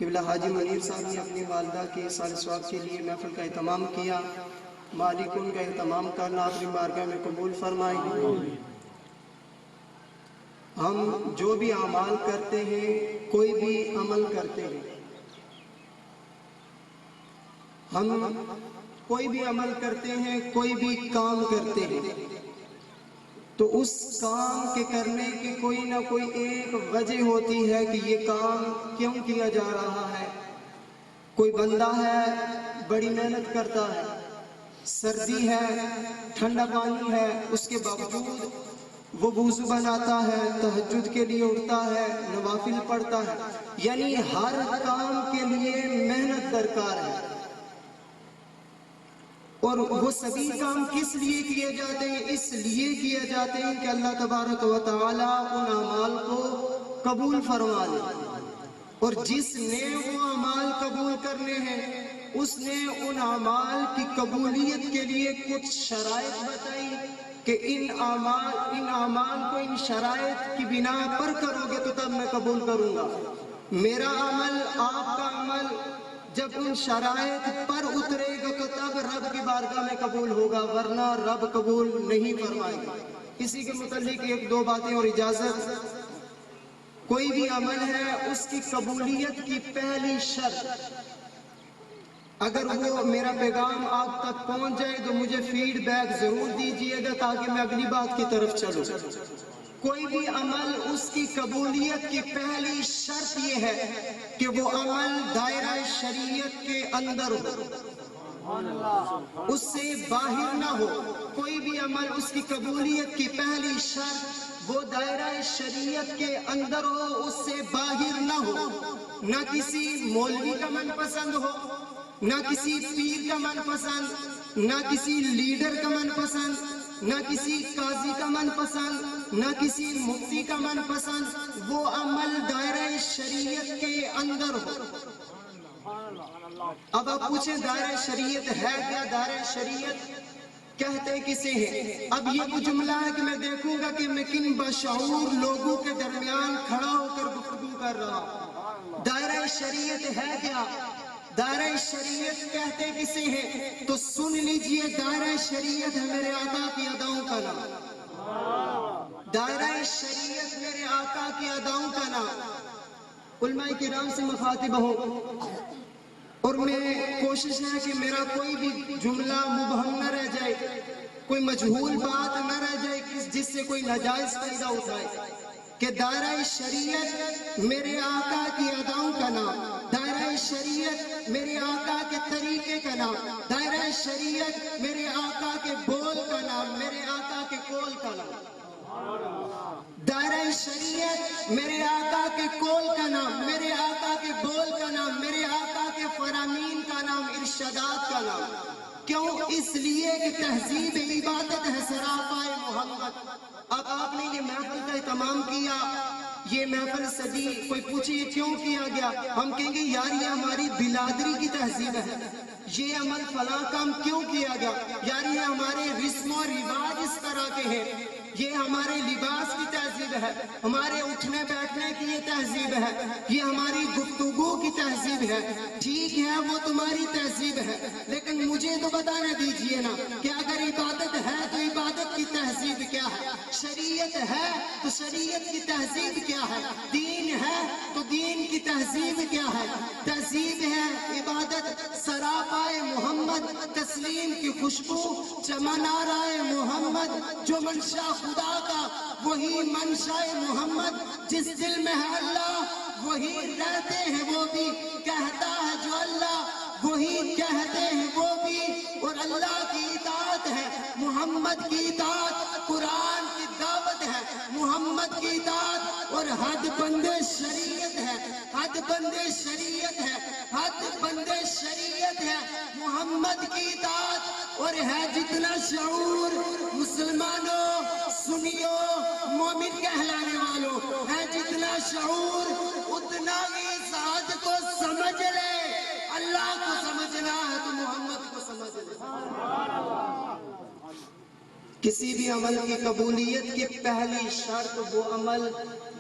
قبلہ حاجی منیر صاحب نے اپنی والدہ کے سال ثواب کے لیے محفل کا اہتمام کیا، مالک ان کا اہتمام کرنا اپنی بارگاہ میں قبول فرمائے۔ ہم جو بھی اعمال کرتے ہیں، کوئی بھی عمل کرتے ہیں، ہم کوئی بھی عمل کرتے ہیں، کوئی بھی کام کرتے ہیں، تو اس کام کے کرنے کی کوئی نہ کوئی ایک وجہ ہوتی ہے کہ یہ کام کیوں کیا جا رہا ہے۔ کوئی بندہ ہے، بڑی محنت کرتا ہے، سردی ہے، ٹھنڈا پانی ہے، اس کے باوجود وہ وضو بناتا ہے، تہجد کے لیے اٹھتا ہے، نوافل پڑھتا ہے، یعنی ہر کام کے لیے محنت درکار ہے۔ اور وہ سبھی کام کس لیے کیے جاتے ہیں؟ اس لیے کیے جاتے ہیں کہ اللہ تبارک و تعالی ان اعمال کو قبول فرما لے، اور جس نے وہ اعمال قبول کرنے ہیں اس نے ان اعمال کی قبولیت کے لیے کچھ شرائط بتائی کہ ان اعمال کو ان شرائط کی بنا پر کرو گے تو تب میں قبول کروں گا۔ میرا عمل، آپ کا عمل جب ان شرائط پر اترے گا تو تب رب کی بارگاہ میں قبول ہوگا، ورنہ رب قبول نہیں فرمائے گا۔ اسی کے متعلق ایک دو باتیں اور اجازت۔ کوئی بھی عمل ہے، اس کی قبولیت کی پہلی شرط، اگر وہ میرا پیغام آپ تک پہنچ جائے تو مجھے فیڈ بیک ضرور دیجیے گا تاکہ میں اگلی بات کی طرف چلوں۔ کوئی بھی عمل، اس کی قبولیت کی پہلی شرط یہ ہے کہ وہ عمل دائرہ شریعت کے اندر ہو، اس سے باہر نہ ہو۔ کوئی بھی عمل، اس کی قبولیت کی پہلی شرط وہ دائرہ شریعت کے اندر ہو، اس سے باہر نہ ہو۔ نہ کسی مولوی کا من پسند ہو، نہ کسی پیر کا من پسند، نہ کسی لیڈر کا من پسند، نہ کسی قاضی کا من پسند، نہ کسی مفتی کا من پسند، وہ عمل دائرہ شریعت کے اندر ہو۔ اب آپ پوچھیں دائرہ شریعت ہے کیا؟ دائرہ شریعت کہتے کسے ہیں؟ اب یہ وہ جملہ ہے کہ میں دیکھوں گا کہ میں کن بشعور لوگوں کے درمیان کھڑا ہو کر گفتگو کر رہا ہوں۔ دائرہ شریعت ہے کیا؟ دائرہ شریعت کہتے کسے ہیں؟ تو سن لیجئے، دائرہ شریعت ہے میرے آقا کی اداؤں کا نام۔ دائرہ شریعت میرے آقا کی اداؤں کا نام۔ علماء کرام سے مخاطب ہوں اور میں کوشش ہے کہ میرا کوئی بھی جملہ مبہم نہ رہ جائے، کوئی مجہول بات نہ رہ جائے جس سے کوئی ناجائز فائدہ اٹھائے، کہ دائرہ شریعت میرے آقا کی اداؤں کا نام، دائرہ شریعت میرے آقا کے طریقے کا نام، دائرہ شریعت میرے آقا کے بول کا نام، میرے آقا کے قول کا نام۔ دائرہ شریعت میرے آقا کے قول کا نام، میرے آقا کے بول کا نام، میرے آقا کے فرامین کا نام، ارشادات کا نام۔ کیوں؟ اس لیے کہ تہذیب عبادت ہے سراپائے محمد۔ اب آپ نے یہ محفل کا اہتمام کیا، یہ محفل سجی، کوئی پوچھے یہ کیوں کیا گیا؟ ہم کہیں گے یار یہ ہماری بلادری کی تہذیب ہے، یہ عمل فلاں کام کیوں کیا گیا؟ یار یہ ہمارے رسم و رواج اس طرح کے ہیں، یہ ہمارے لباس کی تہذیب ہے، ہمارے اٹھنے بیٹھنے کی یہ تہذیب ہے، یہ ہماری گفتگو کی تہذیب ہے۔ ٹھیک ہے، وہ تمہاری تہذیب ہے، لیکن مجھے تو بتانا دیجئے نا کہ اگر عبادت ہے تو عبادت کی تہذیب کیا ہے؟ شریعت ہے تو شریعت کی تہذیب کیا ہے؟ دین ہے تو دین کی تہذیب کیا ہے؟ تہذیب ہے عبادت سراپائے محمد، تسلیم کی خوشبو چمن آرائے محمد، جو منشا خدا کا وہی منشا محمد، جس دل میں ہے اللہ وہی رہتے ہیں وہ بھی، کہتا ہے جو اللہ وہی کہتے ہیں وہ بھی، اور اللہ کی اطاعت ہے، محمد کی اطاعت، قرآن کی دعوت ہے، محمد کی اطاعت، اور حد بند شریعت ہے، حد بند شریعت ہے، حد بند شریعت ہے، محمد کی اطاعت، اور ہے جتنا شعور مسلمانوں سنیو مومن کہلانے والوں، ہے جتنا شعور اتنا ہی ذات کو سمجھ لے، اللہ کو سمجھنا ہے تو محمد کو سمجھ لے۔ کسی بھی عمل کی قبولیت کی پہلی شرط وہ عمل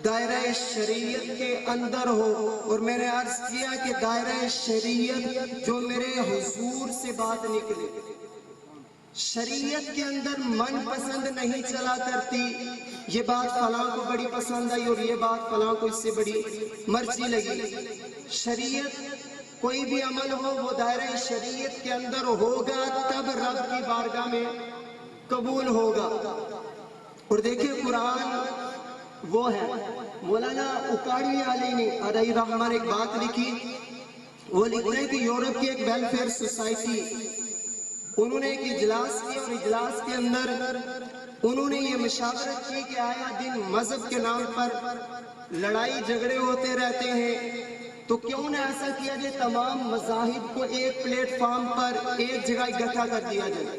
دائرہ شریعت کے اندر ہو، اور میں نے عرض کیا کہ دائرہ شریعت جو میرے حضور سے بات نکلے، شریعت کے اندر من پسند نہیں چلا کرتی، یہ بات فلاں کو بڑی پسند آئی اور یہ بات فلاں کو اس سے بڑی مرضی لگی۔ شریعت کوئی بھی عمل ہو وہ دائرہ شریعت کے اندر ہوگا تب رب کی بارگاہ میں قبول ہوگا۔ اور دیکھیں قرآن وہ ہے، مولانا اکاڑوی علی نے علیہ رحمہ نے ایک بات لکھی، وہ لکھتے ہیں کہ یورپ کی ایک ویلفیئر سوسائٹی، انہوں نے ایک اجلاس کیا اور اجلاس کے اندر انہوں نے یہ مشاورت کی کہ آیا دن مذہب کے نام پر لڑائی جھگڑے ہوتے رہتے ہیں، تو کیوں نہ ایسا کیا جائے تمام مذاہب کو ایک پلیٹ فارم پر ایک جگہ اکٹھا کر دیا جائے۔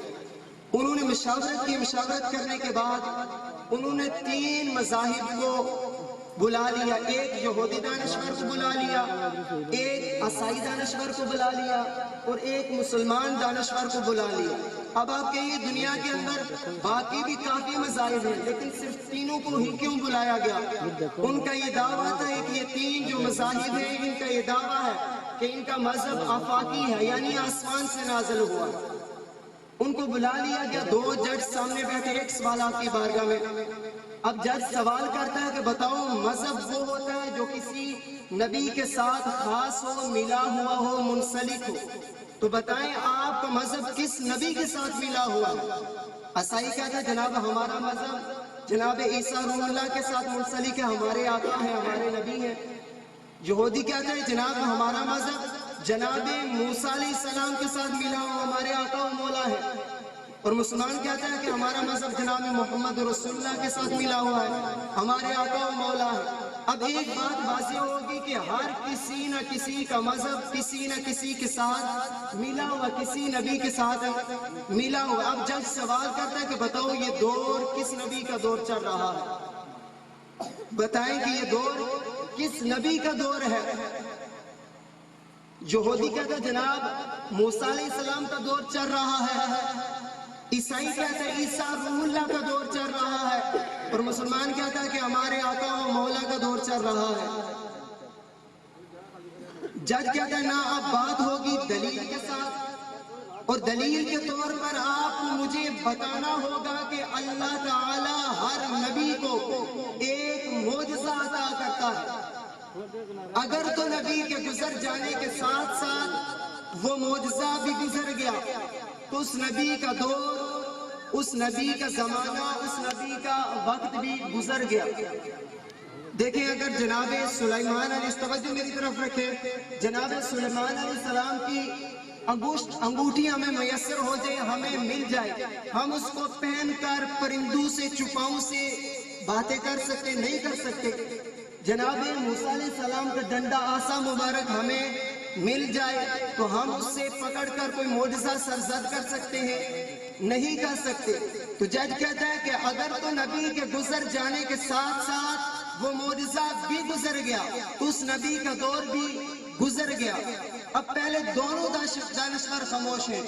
انہوں نے مشاورت کی، مشاورت کرنے کے بعد انہوں نے 3 مذاہب کو بلا لیا، ایک یہودی دانشور کو بلا لیا، ایک عیسائی دانشور کو بلا لیا اور ایک مسلمان دانشور کو بلا لیا۔ اب آپ کہیے دنیا کے اندر باقی بھی کافی مذاہب ہیں لیکن صرف تینوں کو ہی کیوں بلایا گیا؟ ان کا یہ دعویٰ تھا کہ یہ 3 جو مذاہب ہیں ان کا یہ دعویٰ ہے کہ ان کا مذہب آفاقی ہے، یعنی آسمان سے نازل ہوا۔ ان کو بلا لیا گیا، 2 جج سامنے بیٹھے، ایک سوال آپ کی بارگاہ میں۔ اب جج سوال کرتا ہے کہ بتاؤ مذہب وہ ہوتا ہے جو کسی نبی کے ساتھ خاص ہو، ملا ہوا ہو، منسلک ہو، تو بتائیں آپ کا مذہب کس نبی کے ساتھ ملا ہوا ہے؟ عیسائی کہتا ہے جناب ہمارا مذہب جناب عیسیٰ روح اللہ کے ساتھ منسلک ہے، ہمارے آقا ہیں، ہمارے نبی ہیں۔ یہودی کہتا ہے جناب ہمارا مذہب جناب موسیٰ علیہ السلام کے ساتھ ملا ہوا، ہمارے آقا و مولا ہے۔ اور مسلمان کہتا ہے کہ ہمارا مذہب جناب محمد رسول اللہ کے ساتھ ملا ہوا ہے، ہمارے آقا و مولا ہے۔ اب ایک بات واضح ہوگی کہ ہر کسی نہ کسی کا مذہب کسی نہ کسی کے ساتھ ملا ہوا، کسی نبی کے ساتھ ملا ہوا۔ اب جج سوال کرتا ہے کہ بتاؤ یہ دور کس نبی کا دور چل رہا ہے؟ بتائیں کہ یہ دور کس نبی کا دور ہے؟ یہودی کہتا ہے جناب موسیٰ علیہ السلام کا دور چل رہا ہے، عیسائی کہتا ہے عیسیٰ روح اللہ کا دور چل رہا ہے، اور مسلمان کہتا ہے کہ ہمارے آقا و مولا کا دور چل رہا ہے۔ جج کہتا ہے نا اب بات ہوگی دلیل کے ساتھ، اور دلیل کے طور پر آپ کو مجھے بتانا ہوگا کہ اللہ تعالی ہر نبی کو ایک معجزہ عطا کرتا ہے۔ اگر تو نبی کے گزر جانے کے ساتھ ساتھ وہ معجزہ بھی گزر گیا تو اس نبی کا دور، اس نبی کا زمانہ، اس نبی کا وقت بھی گزر گیا۔ دیکھیں اگر جناب سلیمان علیہ توجہ میری طرف رکھیں، جناب سلیمان علیہ السلام کی انگوٹھی ہمیں میسر ہو جائے، ہمیں مل جائے، ہم اس کو پہن کر پرندوں سے چوپاؤں سے باتیں کر سکتے نہیں کر سکتے؟ جناب موسیٰ علیہ السلام کا ڈنڈا عصا مبارک ہمیں مل جائے تو ہم اس سے پکڑ کر کوئی معجزہ سرزد کر سکتے ہیں؟ نہیں کر سکتے۔ تو جج کہتا ہے کہ اگر تو نبی کے گزر جانے کے ساتھ ساتھ وہ معجزہ بھی گزر گیا تو اس نبی کا دور بھی گزر گیا۔ اب پہلے دونوں دانشور خاموش ہیں،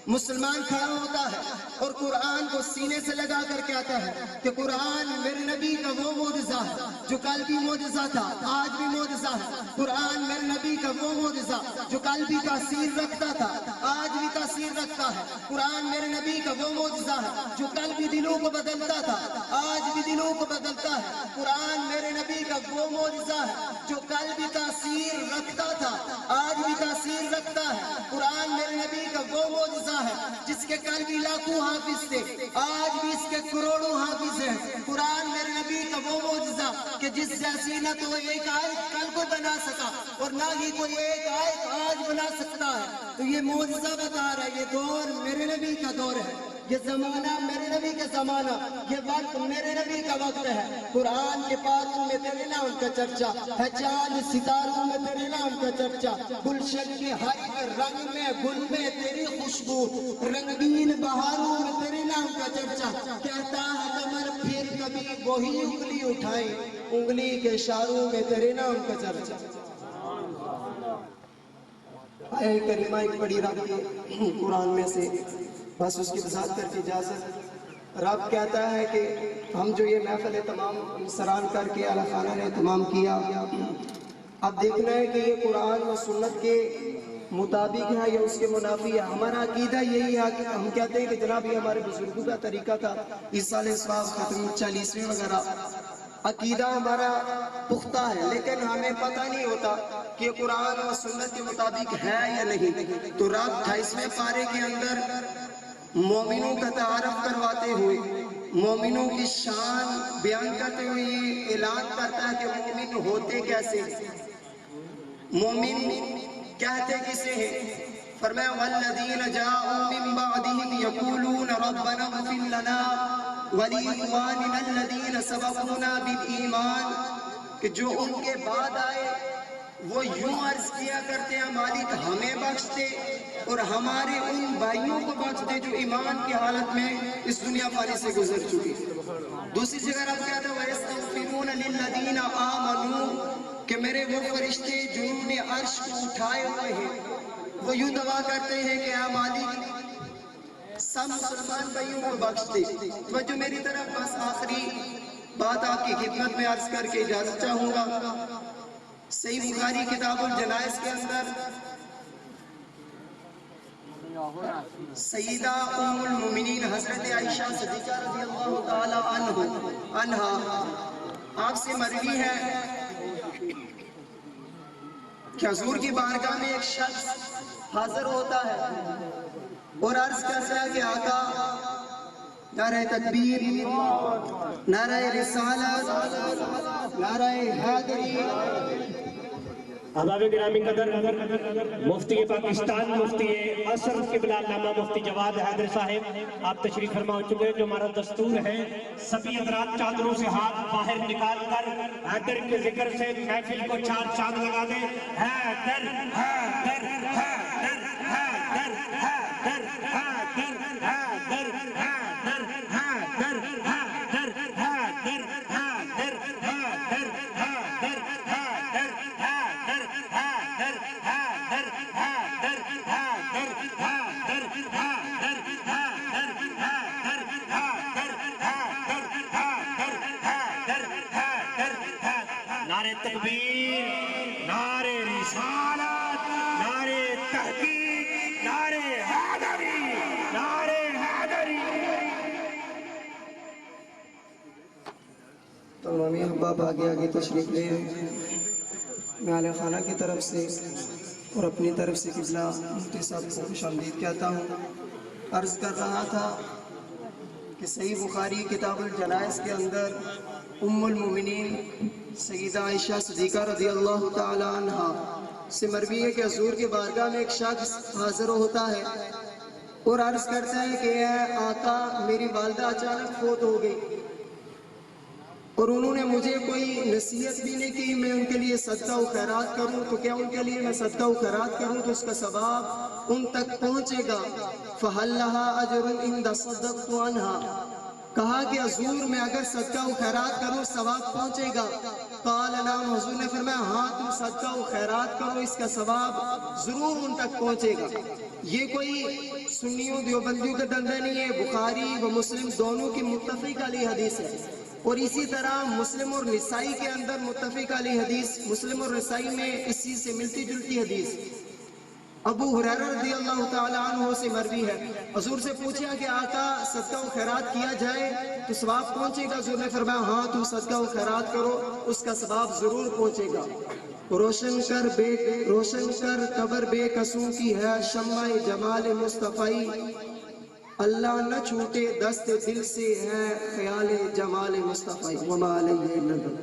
مسلمان کھڑا ہوتا ہے اور قرآن کو سینے سے لگا کر کہتا ہے کہ قرآن میرے نبی کا وہ معجزہ ہے جو کل بھی معجزہ تھا، آج بھی معجزہ ہے۔ قرآن میرے نبی کا وہ معجزہ جو کل بھی تاثیر رکھتا تھا، آج بھی تاثیر رکھتا ہے۔ قرآن میرے نبی کا وہ معجزہ ہے جو کل بھی دلوں کو بدلتا تھا، آج بھی دلوں کو بدلتا ہے۔ قرآن میرے نبی کا وہ معجزہ ہے جو کل بھی تاثیر رکھتا تھا، آج بھی تاثیر رکھتا ہے۔ قرآن میرے نبی کا وہ معجزہ ہے جس کے کل بھی لاکھوں حافظ تھے، آج بھی اس کے کروڑوں حافظ ہیں۔ قرآن میرے نبی کا وہ معجزہ کہ جس جیسی نہ تو ایک آیت کل کو بنا سکا اور نہ ہی کوئی ایک آیت آج بنا سکتا ہے۔ تو یہ معجزہ بتا رہا ہے یہ دور میرے نبی کا دور ہے، یہ زمانہ میرے نبی کا زمانہ، یہ وقت میرے نبی کا وقت ہے۔ قرآن کے پاروں میں تیرے نام کا چرچا ہے، چاند ستاروں میں تیرے نام کا چرچا، گلشن کے ہر رنگ میں گل میں تیری خوشبو، رنگین بہاروں میں تیرے نام کا چرچا۔ کہتا ہے کمر پھر کبھی وہی انگلی اٹھائے، انگلی کے اشاروں میں تیرے نام کا چرچا۔ آیہ کریمہ ایک بڑی رات ہے قرآن میں سے، بس اس کی وضاحت کر کے اجازت رب کہتا ہے کہ ہم جو یہ محفل تمام سران کر کے اعلیٰ خانہ نے تمام کیا، اب دیکھنا ہے کہ یہ قرآن و سنت کے مطابق ہے یا اس کے منافی ہے۔ ہمارا عقیدہ یہی ہے کہ ہم کہتے ہیں کہ جناب یہ ہمارے بزرگوں کا طریقہ تھا، اس سال اسواس ختم 40ویں وغیرہ، عقیدہ ہمارا پختہ ہے، لیکن ہمیں پتہ نہیں ہوتا کہ قرآن و سنت کے مطابق ہے یا نہیں۔ تو رب 28ویں پارے کے اندر مومنوں کا تعارف کرواتے ہوئے، مومنوں کی شان بیان کرتے ہوئے یہ اعلان کرتا ہے کہ مومن ہوتے کیسے، مومن کہتے کسے ہیں؟ فرمایا والذین جاءوا من بعدهم یقولون ربنا اغفر لنا ولإخواننا الذین سبقونا بالایمان، کہ جو ان کے بعد آئے وہ یوں عرض کیا کرتے ہیں مالک ہمیں بخش دے اور ہمارے ان بھائیوں کو بخش دے جو ایمان کی حالت میں اس دنیا فانی سے گزر چکے۔ دوسری جگہ رب کہتا ہے وَيَسْتَغْفِرُونَ لِلَّذِينَ آمَنُوا، کہ میرے وہ فرشتے جنہوں نے عرش کو اٹھائے ہوئے ہیں وہ یوں دعا کرتے ہیں کہ اے مالک سب مسلمان بھائیوں کو بخش دے۔ تو جو میری طرف بس آخری بات آپ کی خدمت میں عرض کر کے اجازت چاہوں گا، صحیح بخاری کتاب الجنائز کے اندر سیدہ ام المومنین حضرت عائشہ صدیقہ رضی اللہ تعالی عنہا آپ سے مروی ہے کہ حضور کی بارگاہ میں ایک شخص حاضر ہوتا ہے اور عرض کرتا ہے کہ آقا نعرہ تکبیر، نعرہ رسالت، نعرہ حیدری۔ احباب گرامی قدر، مفتی پاکستان مفتی اصل قبلہ علامہ مفتی جواد حیدر صاحب آپ تشریف فرما ہو چکے ہیں۔ جو ہمارا دستور ہے سبھی حضرات چادروں سے ہاتھ باہر نکال کر حیدر کے ذکر سے محفل کو 4 چاند لگا دیں۔ حیدر حیدر حیدر حیدر حیدر حیدر حیدر حیدر حیدر حیدر حیدر حیدر حیدر نعرہ تکبیر، نعرہ رسالت، نعرہ تحقیق، نعرہ حیدری، نعرہ حیدری۔ تمامی احباب آگے آگے تشریف لے، میں اعلیٰ خانہ کی طرف سے اور اپنی طرف سے قبلہ مفتی صاحب کو خوش آمدید کہتا ہوں۔ عرض کر رہا تھا کہ صحیح بخاری کتاب الجنائز کے اندر ام المومنین سیدہ عائشہ صدیقہ رضی اللہ تعالی عنہا سے مروی ہے کہ حضور کے بارگاہ میں ایک شخص حاضر ہوتا ہے اور عرض کرتا ہے کہ اے آقا میری والدہ اچانک فوت ہو گئی اور انہوں نے مجھے کوئی نصیحت بھی نہیں کی میں ان کے لیے صدقہ و خیرات کروں، تو کیا ان کے لیے میں صدقہ و خیرات کروں تو اس کا ثواب ان تک پہنچے گا؟ فَهَلْ لَهَا أَجْرٌ إِن تَصَدَّقْتُ عَنْهَا، کہا کہ حضور میں اگر صدقہ و خیرات کروں ثواب پہنچے گا؟ قال نعم، حضور نے فرمایا ہاں تم صدقہ و خیرات کرو اس کا ثواب ضرور ان تک پہنچے گا۔ یہ کوئی سنیوں دیوبندیوں کا دندہ نہیں ہے، بخاری و مسلم دونوں کی متفق علی حدیث ہے، اور اسی طرح مسلم اور نسائی کے اندر متفق علی حدیث، مسلم اور نسائی میں اسی سے ملتی جلتی حدیث ابو ہریرہ رضی اللہ تعالی عنہ سے مروی ہے۔ حضور سے پوچھا کہ آقا صدقہ و خیرات کیا جائے تو ثواب پہنچے گا؟ حضور نے فرمایا ہاں تم صدقہ و خیرات کرو اس کا ثواب ضرور پہنچے گا۔ روشن کر قبر بے قصوں کی ہے شمع جمال مصطفی، اللہ نہ چھوٹے دست دل سے ہے خیال جمال مصطفی، وما علیہ النبی۔